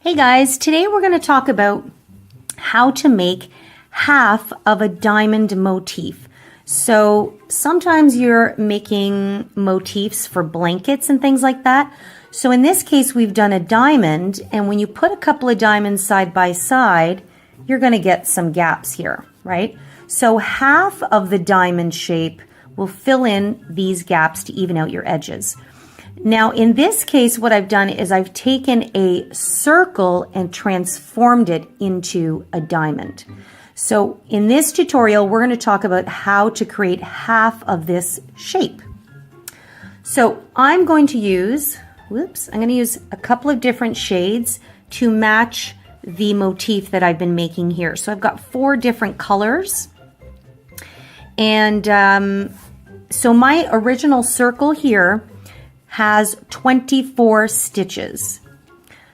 Hey guys, today we're going to talk about how to make half of a diamond motif. So sometimes you're making motifs for blankets and things like that. So in this case, we've done a diamond, and when you put a couple of diamonds side by side, you're going to get some gaps here, right? So half of the diamond shape will fill in these gaps to even out your edges. Now, in this case, what I've done is I've taken a circle and transformed it into a diamond. So in this tutorial, we're going to talk about how to create half of this shape. So I'm going to use, a couple of different shades to match the motif that I've been making here. So I've got 4 different colors. And so my original circle here has 24 stitches.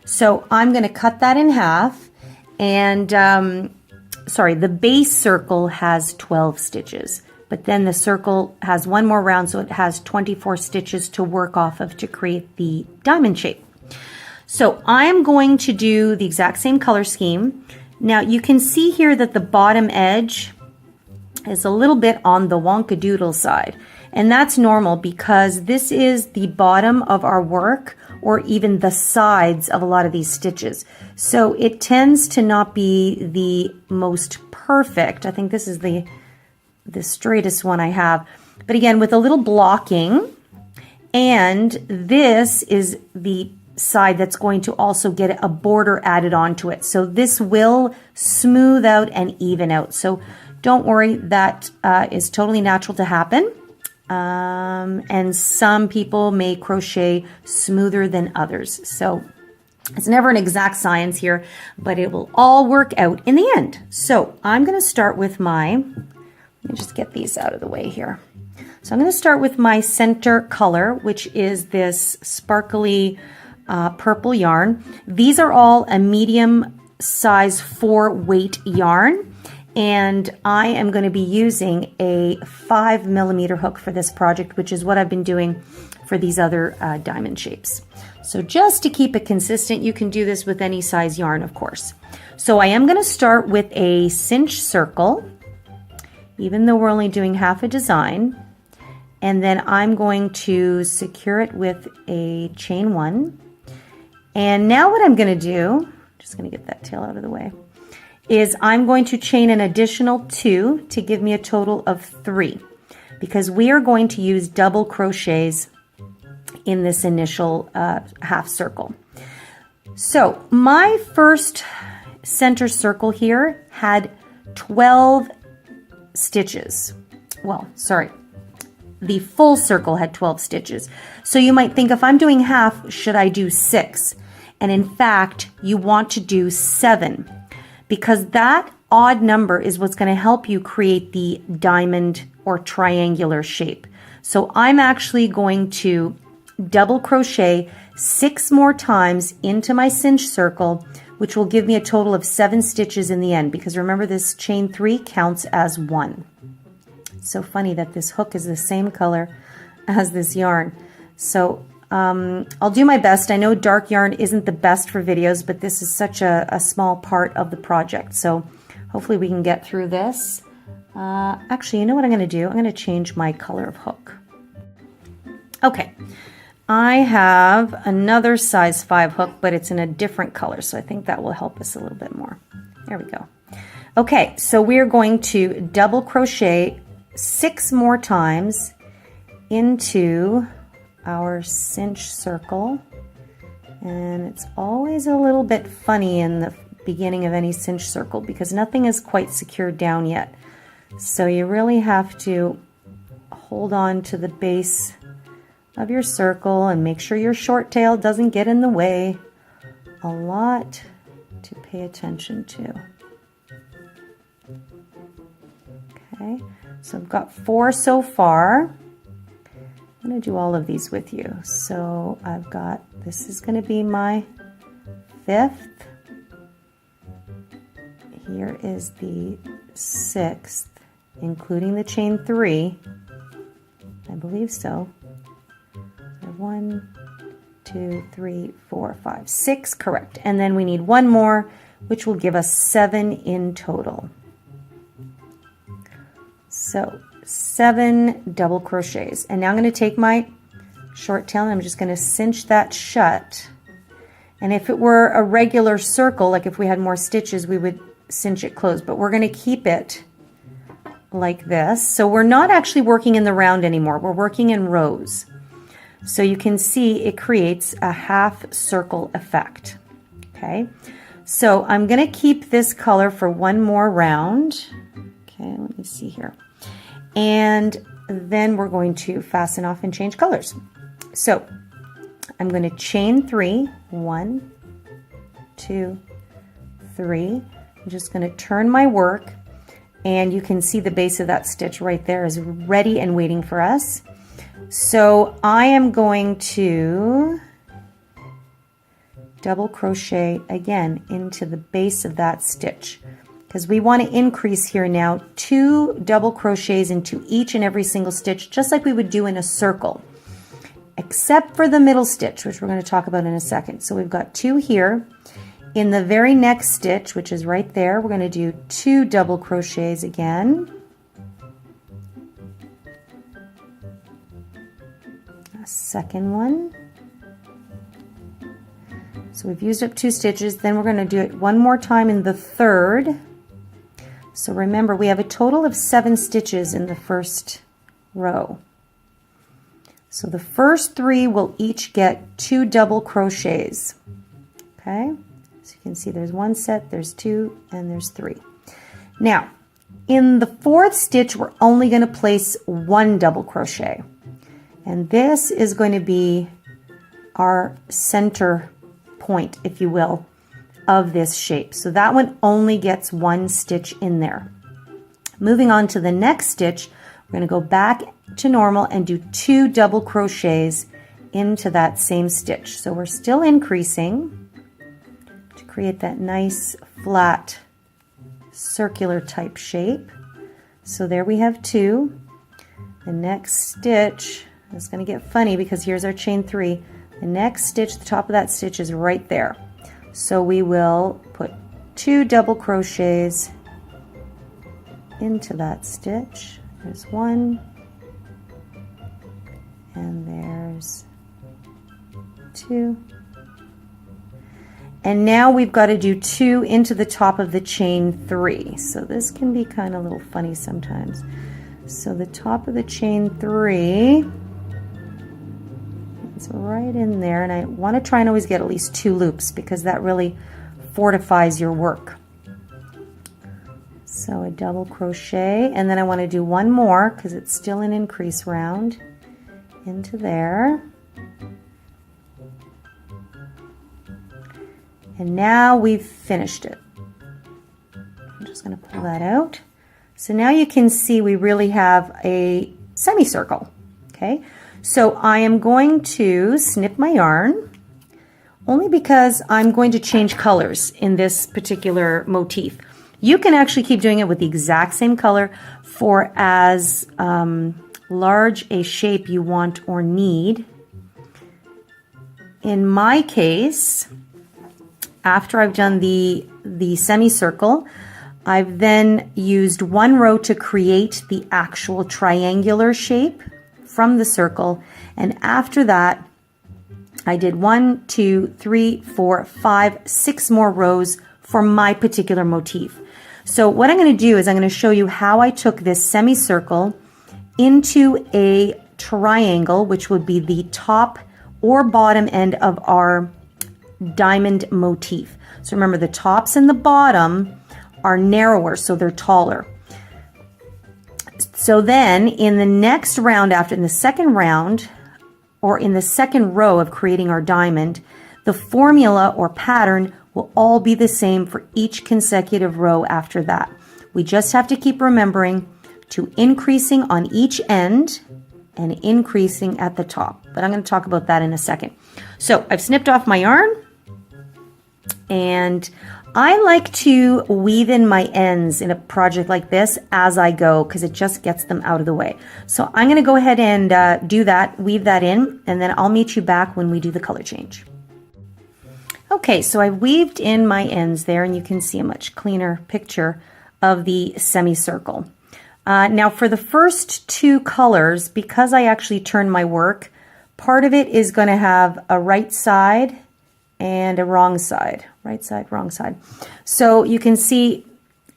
So I'm going to cut that in half, and the base circle has 12 stitches, but then the circle has one more round, so it has 24 stitches to work off of to create the diamond shape. So I'm going to do the exact same color scheme. Now you can see here that the bottom edge is a little bit on the wonkadoodle side. And that's normal because this is the bottom of our work, or even the sides of a lot of these stitches. So it tends to not be the most perfect. I think this is the straightest one I have. But again, with a little blocking, and this is the side that's going to also get a border added onto it. So this will smooth out and even out. So don't worry, that is totally natural to happen. And some people may crochet smoother than others. So it's never an exact science here, but it will all work out in the end. So I'm going to start with let me just get these out of the way here. So I'm going to start with my center color, which is this sparkly purple yarn. These are all a medium size 4 weight yarn. And I am going to be using a 5mm hook for this project, which is what I've been doing for these other diamond shapes. So just to keep it consistent, you can do this with any size yarn, of course. So I am going to start with a cinch circle, even though we're only doing half a design. And then I'm going to secure it with a chain 1. And now what I'm going to do, just going to get that tail out of the way, is I'm going to chain an additional 2 to give me a total of 3, because we are going to use double crochets in this initial half circle. So my first center circle here had 12 stitches. Well, sorry, the full circle had 12 stitches. So you might think, if I'm doing half, should I do 6? And in fact, you want to do 7. Because that odd number is what's going to help you create the diamond or triangular shape. So I'm actually going to double crochet 6 more times into my cinch circle, which will give me a total of 7 stitches in the end, because remember, this chain 3 counts as 1. It's so funny that this hook is the same color as this yarn. So I'll do my best. I know dark yarn isn't the best for videos, but this is such a small part of the project. So hopefully we can get through this. Actually, you know what I'm going to do? I'm going to change my color of hook. Okay, I have another size 5 hook, but it's in a different color. So I think that will help us a little bit more. There we go. Okay, so we're going to double crochet 6 more times into our cinch circle, and it's always a little bit funny in the beginning of any cinch circle because nothing is quite secured down yet. So you really have to hold on to the base of your circle and make sure your short tail doesn't get in the way. A lot to pay attention to. Okay, so I've got 4 so far. I'm going to do all of these with you. So I've got, this is going to be my 5th. Here is the 6th, including the chain 3. I believe so. 1, 2, 3, 4, 5, 6, correct. And then we need one more, which will give us 7 in total. So 7 double crochets. And now I'm going to take my short tail and I'm just going to cinch that shut. And if it were a regular circle, like if we had more stitches, we would cinch it closed, but we're going to keep it like this. So we're not actually working in the round anymore. We're working in rows. So you can see it creates a half circle effect. Okay. So I'm going to keep this color for one more round. Okay. Let me see here. And then we're going to fasten off and change colors. So I'm going to chain 3, 1, 2, 3. I'm just going to turn my work, and you can see the base of that stitch right there is ready and waiting for us. So I am going to double crochet again into the base of that stitch, because we want to increase here now 2 double crochets into each and every single stitch, just like we would do in a circle, except for the middle stitch, which we're going to talk about in a second. So we've got 2 here. In the very next stitch, which is right there, we're going to do 2 double crochets again. A second one. So we've used up 2 stitches, then we're going to do it one more time in the third. So remember, we have a total of 7 stitches in the first row. So the first 3 will each get 2 double crochets. Okay, so you can see there's 1 set, there's 2, and there's 3. Now, in the 4th stitch, we're only going to place 1 double crochet. And this is going to be our center point, if you will, of this shape. So that one only gets 1 stitch in there. Moving on to the next stitch, we're going to go back to normal and do 2 double crochets into that same stitch. So we're still increasing to create that nice flat circular type shape. So there we have 2. The next stitch is going to get funny because here's our chain 3. The next stitch, the top of that stitch is right there. So we will put 2 double crochets into that stitch. There's 1, and there's 2. And now we've got to do 2 into the top of the chain 3. So this can be kind of a little funny sometimes. So the top of the chain 3, it's right in there, and I want to try and always get at least 2 loops because that really fortifies your work. So a double crochet, and then I want to do 1 more because it's still an increase round into there. And now we've finished it. I'm just going to pull that out. So now you can see we really have a semicircle. Okay, so I am going to snip my yarn only because I'm going to change colors in this particular motif. You can actually keep doing it with the exact same color for as large a shape you want or need. In my case, after I've done the semicircle, I've then used 1 row to create the actual triangular shape from the circle, and after that I did 1, 2, 3, 4, 5, 6 more rows for my particular motif. So what I'm going to do is I'm going to show you how I took this semicircle into a triangle, which would be the top or bottom end of our diamond motif. So remember, the tops and the bottom are narrower, so they're taller. So then in the next round, after in the second round, or in the second row of creating our diamond, the formula or pattern will all be the same for each consecutive row after that. We just have to keep remembering to increasing on each end and increasing at the top. But I'm going to talk about that in a second. So I've snipped off my yarn. And I like to weave in my ends in a project like this as I go because it just gets them out of the way. So I'm going to go ahead and do that, weave that in, and then I'll meet you back when we do the color change. Okay, so I weaved in my ends there, and you can see a much cleaner picture of the semicircle. Now for the first two colors, because I actually turned my work, part of it is going to have a right side and a wrong side. Right side, wrong side. So you can see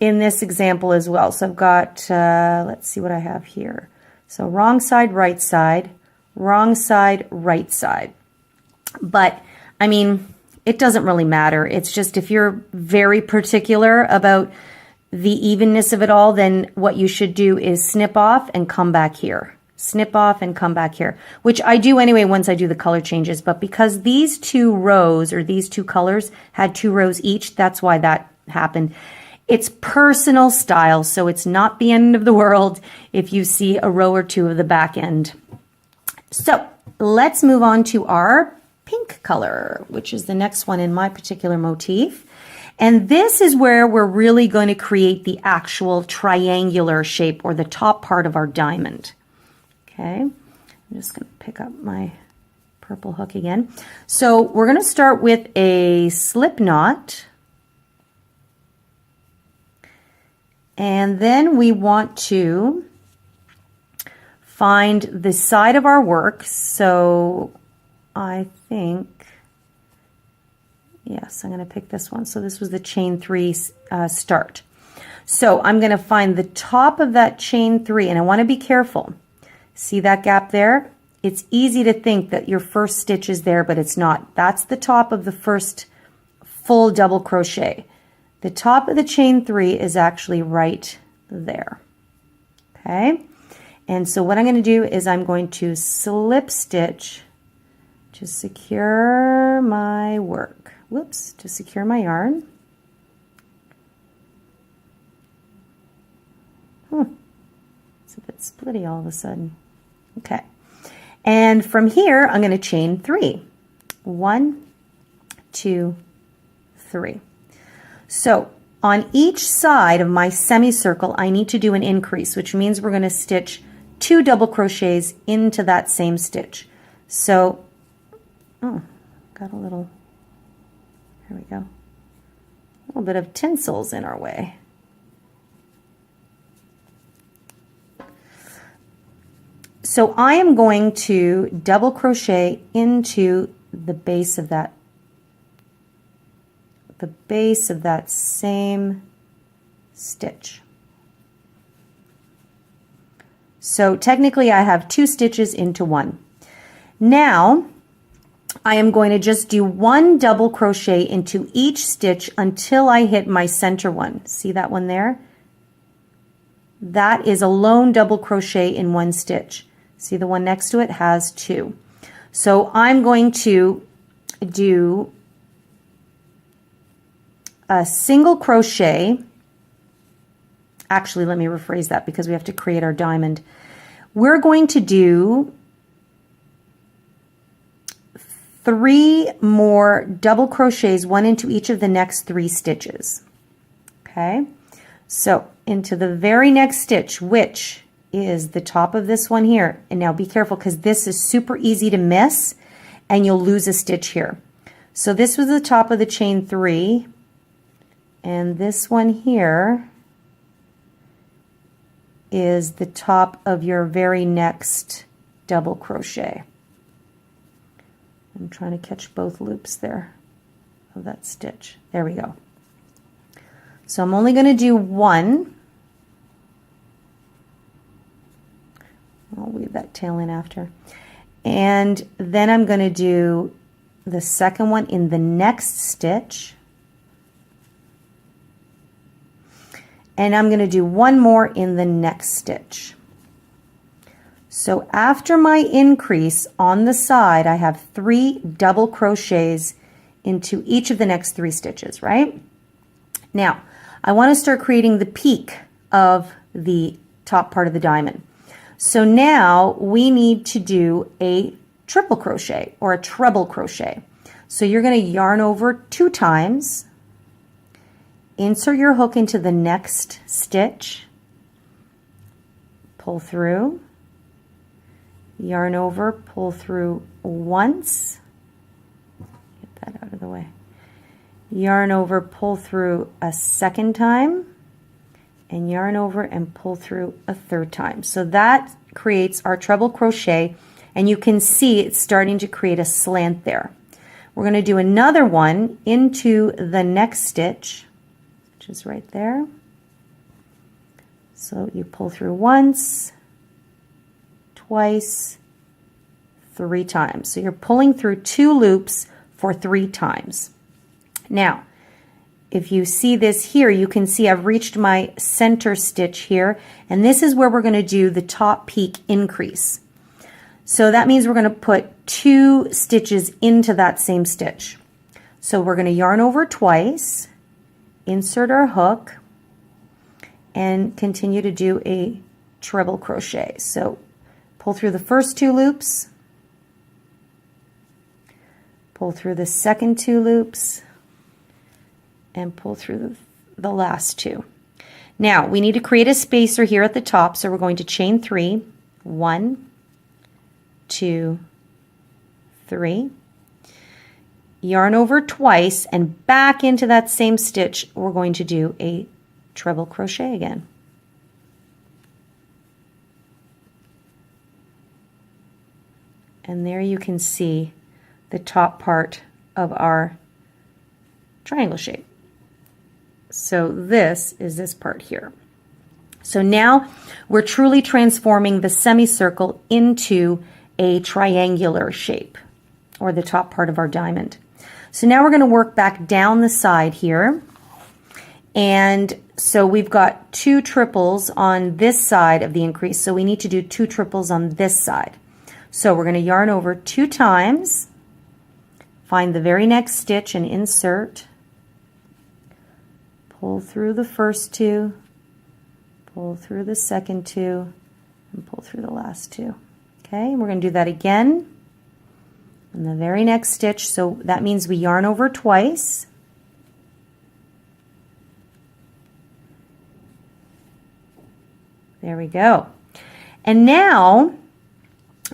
in this example as well. So I've got, let's see what I have here. So wrong side, right side, right side. But I mean, it doesn't really matter. It's just if you're very particular about the evenness of it all, then what you should do is snip off and come back here. Snip off and come back here, which I do anyway once I do the color changes. But because these two rows or these two colors had 2 rows each, that's why that happened. It's personal style, so it's not the end of the world if you see a row or 2 of the back end. So let's move on to our pink color, which is the next one in my particular motif. And this is where we're really going to create the actual triangular shape or the top part of our diamond. Okay, I'm just going to pick up my purple hook again. So we're going to start with a slip knot. And then we want to find the side of our work. So I think, yes, I'm going to pick this one. So this was the chain 3 start. So I'm going to find the top of that chain 3, and I want to be careful. See that gap there? It's easy to think that your first stitch is there, but it's not. That's the top of the first full double crochet. The top of the chain 3 is actually right there. Okay? And so what I'm going to do is I'm going to slip stitch to secure my work. Whoops, to secure my yarn. It's a bit splitty all of a sudden. Okay, and from here I'm going to chain 3. 1, 2, 3. So on each side of my semicircle I need to do an increase, which means we're going to stitch 2 double crochets into that same stitch. So got a little, here we go, a little bit of tinsels in our way. So I am going to double crochet into the base of that same stitch. So technically I have 2 stitches into 1. Now I am going to just do 1 double crochet into each stitch until I hit my center one. See that one there? That is a lone double crochet in 1 stitch. See the one next to it has 2. So I'm going to do a single crochet. Actually, let me rephrase that because we have to create our diamond. We're going to do 3 more double crochets, 1 into each of the next 3 stitches. Okay, so into the very next stitch, which is the top of this one here. And now be careful because this is super easy to miss and you'll lose a stitch here. So this was the top of the chain 3, and this one here is the top of your very next double crochet. I'm trying to catch both loops there of that stitch. There we go. So I'm only going to do 1. I'll weave that tail in after. And then I'm going to do the second one in the next stitch. And I'm going to do 1 more in the next stitch. So after my increase on the side, I have 3 double crochets into each of the next 3 stitches, right? Now, I want to start creating the peak of the top part of the diamond. So now we need to do a triple crochet or a treble crochet. So you're going to yarn over 2 times, insert your hook into the next stitch, pull through, yarn over, pull through once, get that out of the way, yarn over, pull through a second time, and yarn over and pull through a third time. So that creates our treble crochet, and you can see it's starting to create a slant there. We're going to do another one into the next stitch, which is right there. So you pull through once, twice, 3 times. So you're pulling through 2 loops for 3 times. Now, if you see this here, you can see I've reached my center stitch here, and this is where we're going to do the top peak increase. So that means we're going to put 2 stitches into that same stitch. So we're going to yarn over twice, insert our hook, and continue to do a treble crochet. So pull through the first 2 loops, pull through the second 2 loops, and pull through the last 2. Now we need to create a spacer here at the top, so we're going to chain 3, 1, 2, 3, yarn over twice, and back into that same stitch we're going to do a treble crochet again. And there you can see the top part of our triangle shape. So this is this part here. So now we're truly transforming the semicircle into a triangular shape, or the top part of our diamond. So now we're going to work back down the side here. And so we've got 2 triples on this side of the increase, so we need to do 2 triples on this side. So we're going to yarn over 2 times, find the very next stitch and insert, pull through the first 2, pull through the second 2, and pull through the last 2. Okay, we're going to do that again in the very next stitch. So that means we yarn over twice, there we go. And now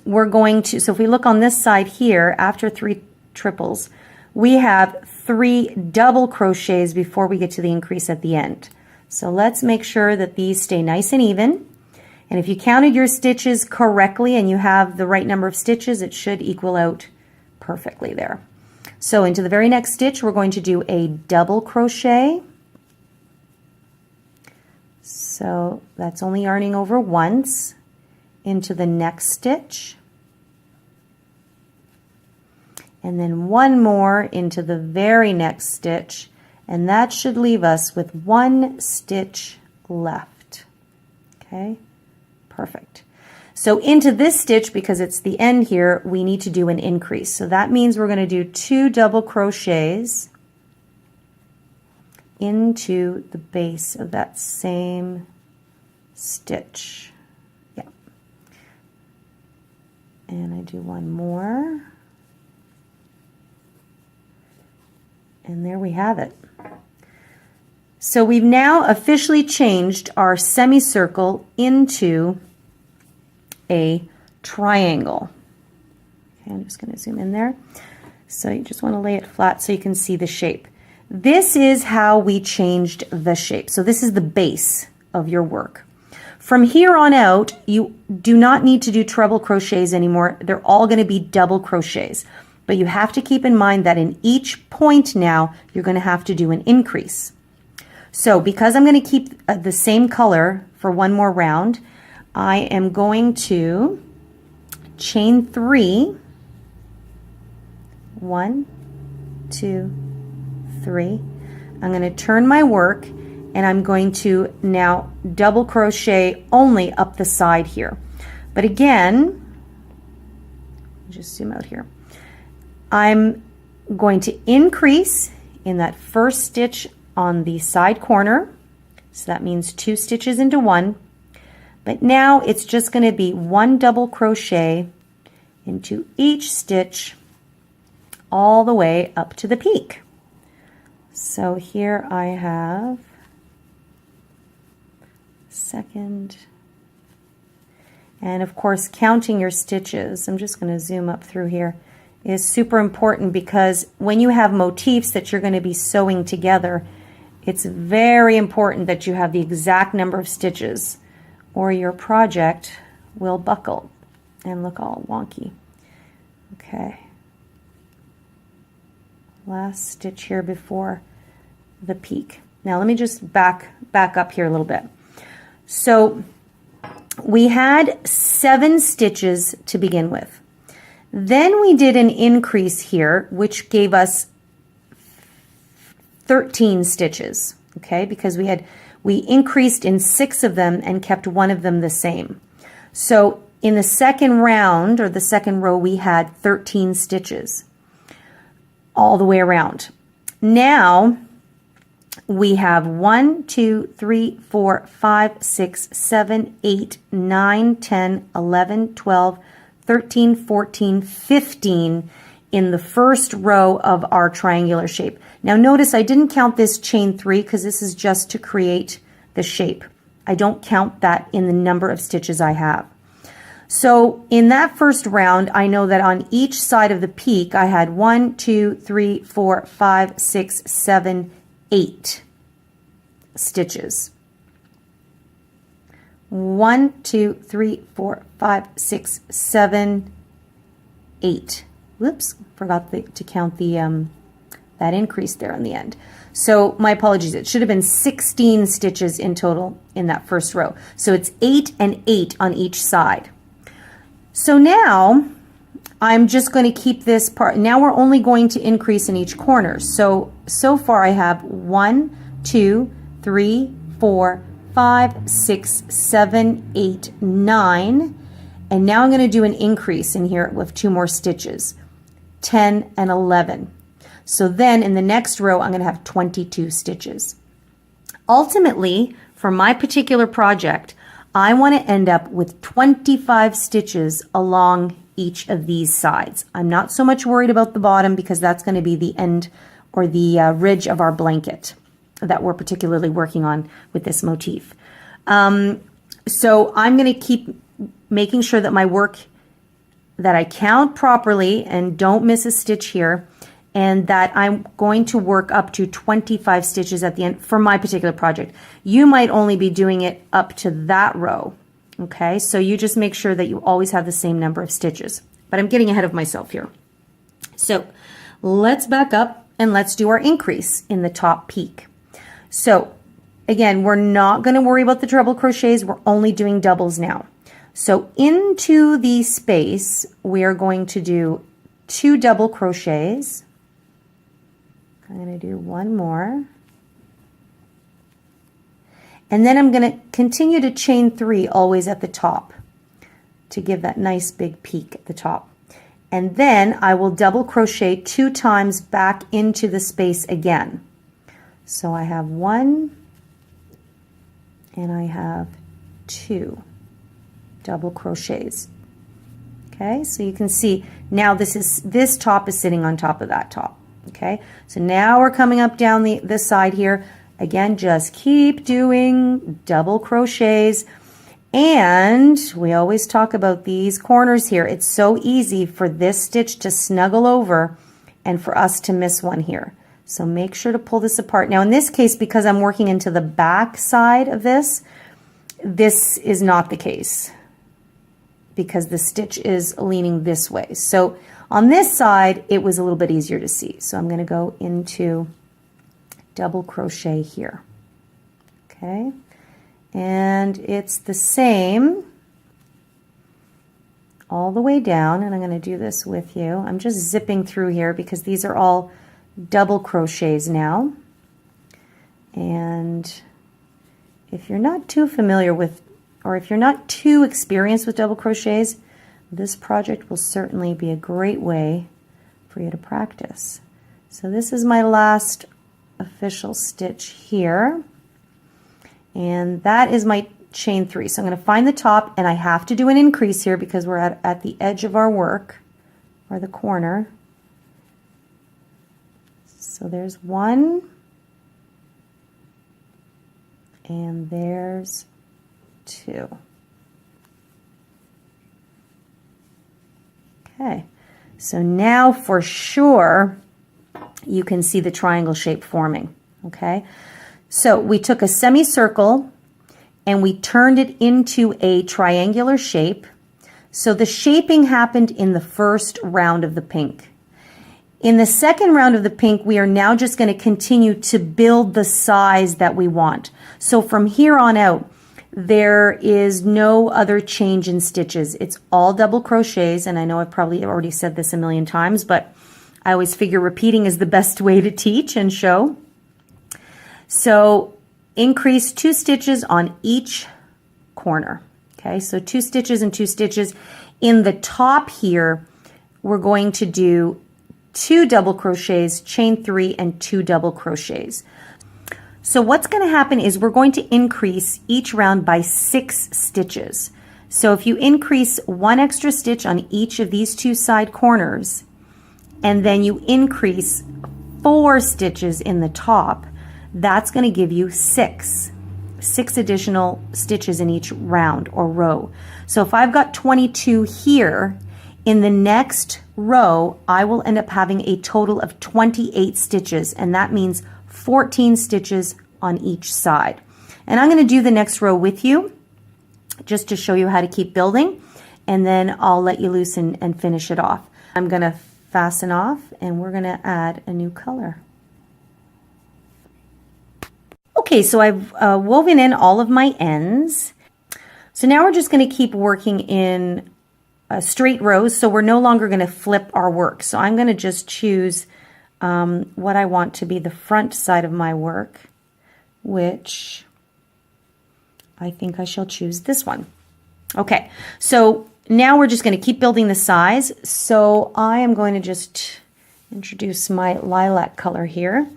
we're going to, so if we look on this side here, after 3 triples, we have 3 double crochets before we get to the increase at the end. So let's make sure that these stay nice and even. And if you counted your stitches correctly and you have the right number of stitches, it should equal out perfectly there. So into the very next stitch, we're going to do a double crochet. So that's only yarning over once, into the next stitch, and then 1 more into the very next stitch, and that should leave us with 1 stitch left. Okay, perfect. So into this stitch, because it's the end here, we need to do an increase. So that means we're going to do 2 double crochets into the base of that same stitch. Yeah. And I do 1 more. And there we have it. So we've now officially changed our semicircle into a triangle. Okay, I'm just going to zoom in there. So you just want to lay it flat so you can see the shape. This is how we changed the shape. So this is the base of your work. From here on out, you do not need to do treble crochets anymore. They're all going to be double crochets. But you have to keep in mind that in each point now, you're going to have to do an increase. So because I'm going to keep the same color for 1 more round, I am going to chain 3. 1, 2, 3. I'm going to turn my work, and I'm going to now double crochet only up the side here. But again, just zoom out here. I'm going to increase in that first stitch on the side corner. So that means 2 stitches into 1. But now it's just going to be 1 double crochet into each stitch all the way up to the peak. So here I have second, and of course counting your stitches. I'm just going to zoom up through here, is super important, because when you have motifs that you're going to be sewing together, it's very important that you have the exact number of stitches, or your project will buckle and look all wonky. Okay, last stitch here before the peak. Now let me just back up here a little bit. So we had 7 stitches to begin with. Then we did an increase here, which gave us 13 stitches, okay, because we increased in 6 of them and kept 1 of them the same. So in the second round, or the second row, we had 13 stitches all the way around. Now we have 1, 2, 3, 4, 5, 6, 7, 8, 9, 10, 11, 12, 13, 14, 15 in the first row of our triangular shape. Now notice I didn't count this chain 3 because this is just to create the shape. I don't count that in the number of stitches I have. So in that first round, I know that on each side of the peak I had 1, 2, 3, 4, 5, 6, 7, 8 stitches. 1, 2, 3, 4, 5, 6, 7, 8. Whoops, forgot to count the that increase there on the end. So my apologies, it should have been 16 stitches in total in that first row. So it's 8 and 8 on each side. So now I'm just going to keep this part. Now we're only going to increase in each corner. So far I have 1, 2, 3, 4, 5, 6, 7, 8, 9. And now I'm going to do an increase in here with 2 more stitches, 10 and 11. So then in the next row, I'm going to have 22 stitches. Ultimately, for my particular project, I want to end up with 25 stitches along each of these sides. I'm not so much worried about the bottom because that's going to be the end or the ridge of our blanket that we're particularly working on with this motif. So I'm going to keep making sure that my work, that I count properly and don't miss a stitch here, and that I'm going to work up to 25 stitches at the end for my particular project. You might only be doing it up to that row, okay? So you just make sure that you always have the same number of stitches. But I'm getting ahead of myself here. So let's back up and let's do our increase in the top peak. So again, we're not going to worry about the treble crochets. We're only doing doubles now. So into the space, we are going to do 2 double crochets. I'm going to do 1 more. And then I'm going to continue to chain 3 always at the top to give that nice big peak at the top. And then I will double crochet 2 times back into the space again. So I have 1 and I have 2 double crochets. Okay, so you can see now this top is sitting on top of that top. Okay, so now we're coming up down this side here. Again, just keep doing double crochets. And we always talk about these corners here. It's so easy for this stitch to snuggle over and for us to miss one here. So make sure to pull this apart. Now in this case, because I'm working into the back side of this is not the case because the stitch is leaning this way. So on this side, it was a little bit easier to see. So I'm going to go into double crochet here. Okay, and it's the same all the way down, and I'm going to do this with you. I'm just zipping through here because these are all double crochets now. And if you're not too familiar with, or if you're not too experienced with double crochets, this project will certainly be a great way for you to practice. So this is my last official stitch here, and that is my chain 3. So I'm going to find the top, and I have to do an increase here because we're at the edge of our work, or the corner. So there's one, and there's two. Okay, so now for sure you can see the triangle shape forming. Okay, so we took a semicircle and we turned it into a triangular shape. So the shaping happened in the first round of the pink. In the second round of the pink, we are now just going to continue to build the size that we want. So from here on out, there is no other change in stitches. It's all double crochets, and I know I've probably already said this a million times, but I always figure repeating is the best way to teach and show. So increase 2 stitches on each corner. Okay, so 2 stitches and 2 stitches. In the top here, we're going to do 2 double crochets, chain 3, and 2 double crochets. So what's going to happen is we're going to increase each round by 6 stitches. So if you increase 1 extra stitch on each of these 2 side corners, and then you increase 4 stitches in the top, that's going to give you 6 additional stitches in each round or row. So if I've got 22 here, in the next row, I will end up having a total of 28 stitches, and that means 14 stitches on each side. And I'm going to do the next row with you just to show you how to keep building, and then I'll let you loose and finish it off. I'm going to fasten off, and we're going to add a new color. Okay, so I've woven in all of my ends. So now we're just going to keep working in straight rows, so we're no longer going to flip our work. So I'm going to just choose what I want to be the front side of my work, which I think I shall choose this one. Okay, so now we're just going to keep building the size. So I am going to just introduce my lilac color here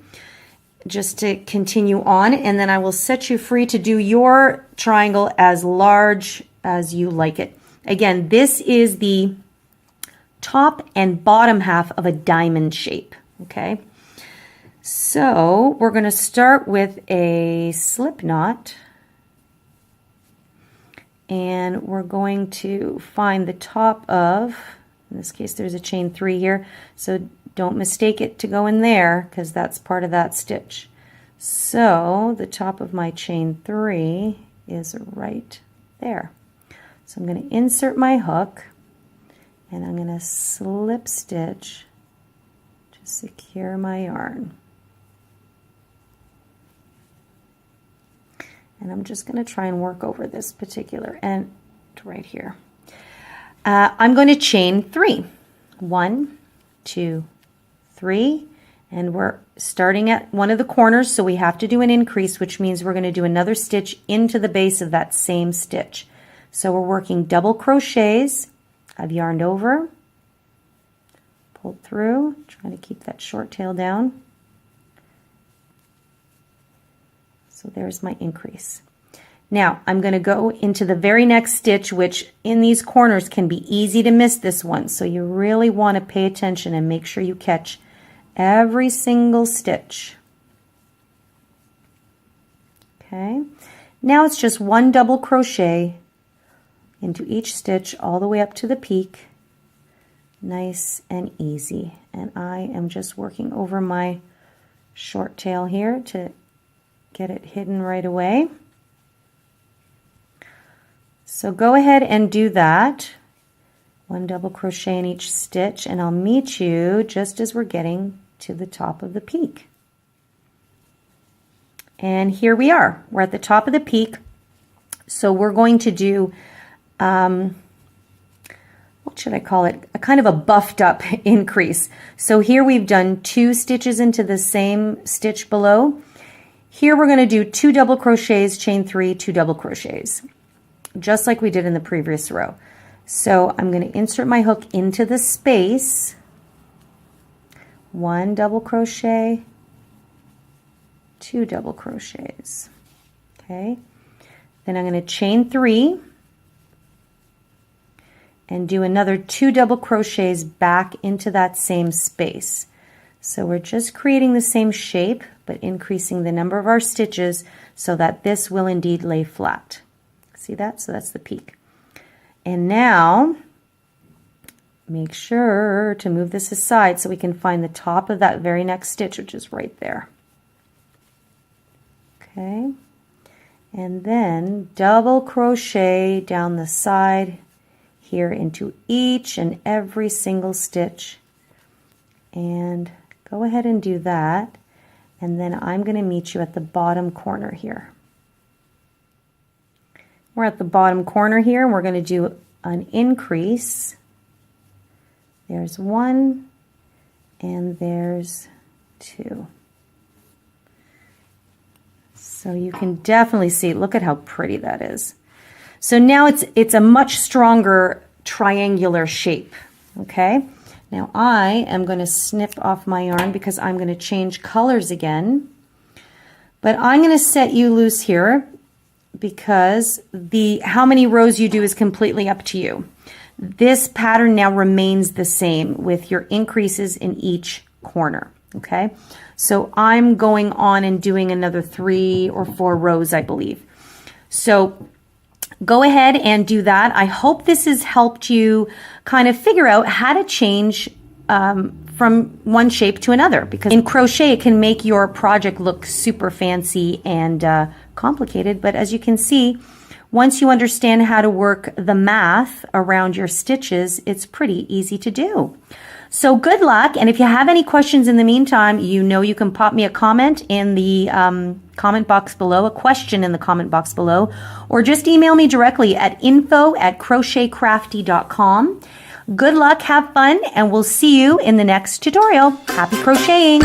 just to continue on, and then I will set you free to do your triangle as large as you like it. Again, this is the top and bottom half of a diamond shape, okay? So we're going to start with a slip knot, and we're going to find the top of, in this case there's a chain 3 here, so don't mistake it to go in there because that's part of that stitch. So the top of my chain 3 is right there. So I'm going to insert my hook, and I'm going to slip stitch to secure my yarn. And I'm just going to try and work over this particular end right here. I'm going to chain 3. 1, 2, 3, and we're starting at one of the corners, so we have to do an increase, which means we're going to do another stitch into the base of that same stitch. So we're working double crochets. I've yarned over, pulled through, trying to keep that short tail down. So there's my increase. Now I'm going to go into the very next stitch, which in these corners can be easy to miss this one. So you really want to pay attention and make sure you catch every single stitch. Okay. Now it's just 1 double crochet into each stitch all the way up to the peak. Nice and easy. And I am just working over my short tail here to get it hidden right away. So go ahead and do that. 1 double crochet in each stitch, and I'll meet you just as we're getting to the top of the peak. And here we are. We're at the top of the peak. So we're going to do, what should I call it? A kind of a buffed up increase. So here we've done 2 stitches into the same stitch below. Here we're going to do 2 double crochets, chain 3, 2 double crochets, just like we did in the previous row. So I'm going to insert my hook into the space, 1 double crochet, 2 double crochets. Okay, then I'm going to chain 3 and do another 2 double crochets back into that same space. So we're just creating the same shape, but increasing the number of our stitches so that this will indeed lay flat. See that? So that's the peak. And now, make sure to move this aside so we can find the top of that very next stitch, which is right there. Okay. And then double crochet down the side here into each and every single stitch. And go ahead and do that. And then I'm going to meet you at the bottom corner here. We're at the bottom corner here, and we're going to do an increase. There's 1, and there's 2. So you can definitely see, look at how pretty that is. So now it's a much stronger triangular shape, okay? Now I am going to snip off my yarn because I'm going to change colors again. But I'm going to set you loose here because how many rows you do is completely up to you. This pattern now remains the same with your increases in each corner, okay? So I'm going on and doing another 3 or 4 rows, I believe. So go ahead and do that. I hope this has helped you kind of figure out how to change from one shape to another, because in crochet it can make your project look super fancy and complicated, but as you can see, once you understand how to work the math around your stitches, it's pretty easy to do. So good luck, and if you have any questions in the meantime, you know you can pop me a comment in the comment box below, a question in the comment box below, or just email me directly at info@crochetcrafty.com. Good luck, have fun, and we'll see you in the next tutorial. Happy crocheting!